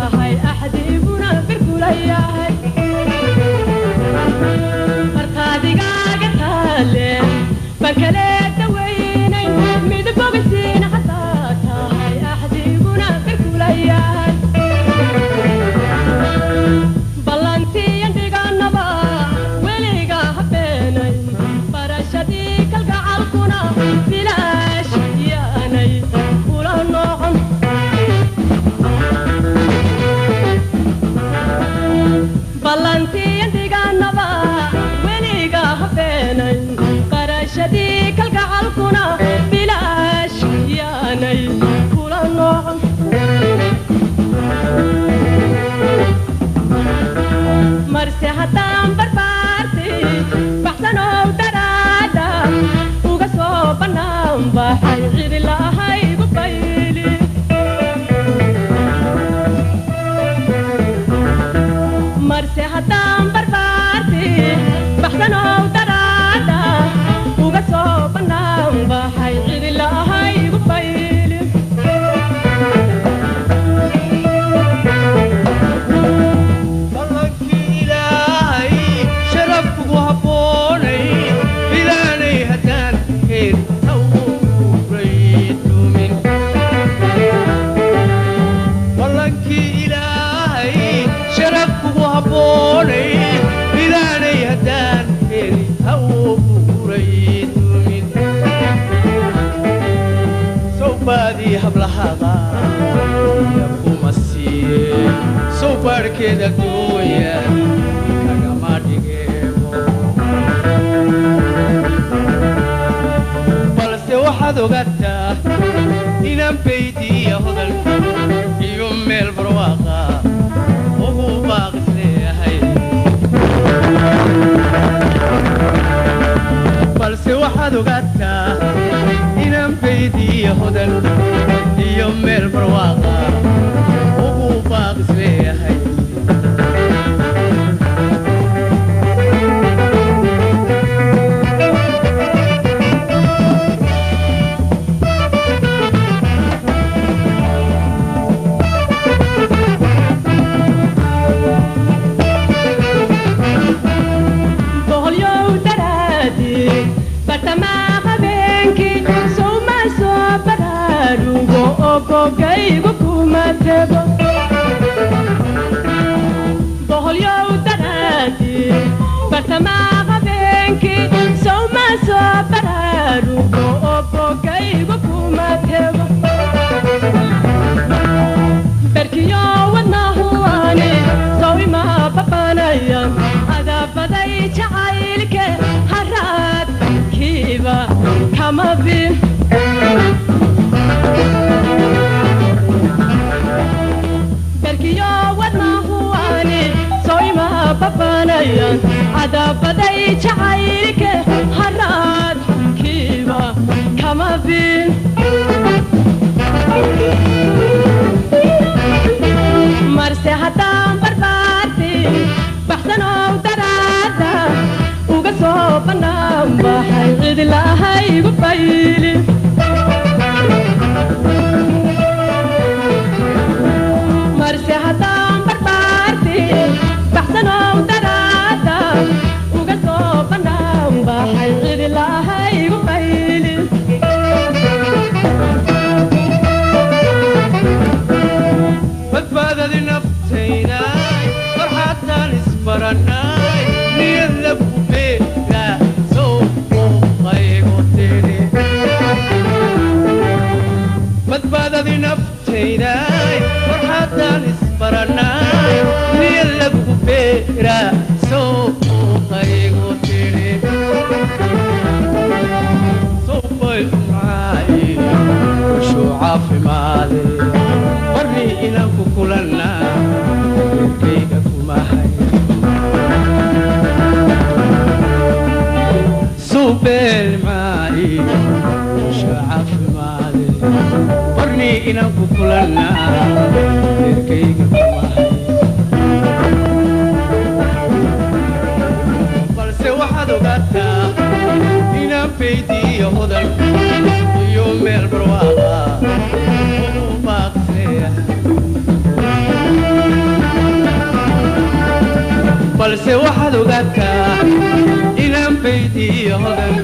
tahay axdiiguna birkulayahay markaadigaaga taale bankale daweynay midbogisiin hataa tahay axdiiguna birkulayahay ballantiyan dhiganaba weliga habeenay barashadii kalgacalkuna bilaash yaanay kula noqon ballantiyan dhiganaba weliga habeenay barashadii kalgacalkuna bilaash yaanay kula noqon marse haddaan barbaarti baxsanow daraada uga soo bannaan baxay cidi lahaygu bayli marse haddaan barbaarti baxsanow daraada uga soo bannaan baxay cidi lahaygu bayli كده دويا كما ديغو بلس واحد وقتا إنام بيتي يهدل يوم البرواقة وهو باقس ليهي بلس واحد وقتا إنام بيتي يهدل يوم البرواقة وهو باقس ليهي Gaygu kuma tego boholyow daraadi bartamaha beenki sowma soo baraarugo ogo gaygu kuma tego berkiyo wadnahuwaani sowima babanayan adabaday jacaylke haraad kiiba kama bin babanayan adabaday jacaylke haraad kiiba kama bin marse haddaan barbaarti baxsanow daraada uga soo bannaan baxay cidi lahaygu bayli marse haddaan barbaarti baxsanow daraada uga soo bannaan baxay cidi lahaygu bayli badbaadadi naftaynay farxaadtaan isbarannay niyadla ku beera soo muuqaygo tiri badbaadadi naftaynay farxaadtaan isbarannay niyadla ku beera soo muuqaygo tiri soobay umcaayi ushuu caafimaade warni inaan ku kulannaa geerkayga kumahay suubeel maayi ushuu caafimaade warni inaan ku kulannaa geerkayga kumahay balse waxaad ogaataa inaan faydiyo hodan iyo meel barwaaqa ugu baaqseeya balse waxaad ogaataa inaan baydiyo hodan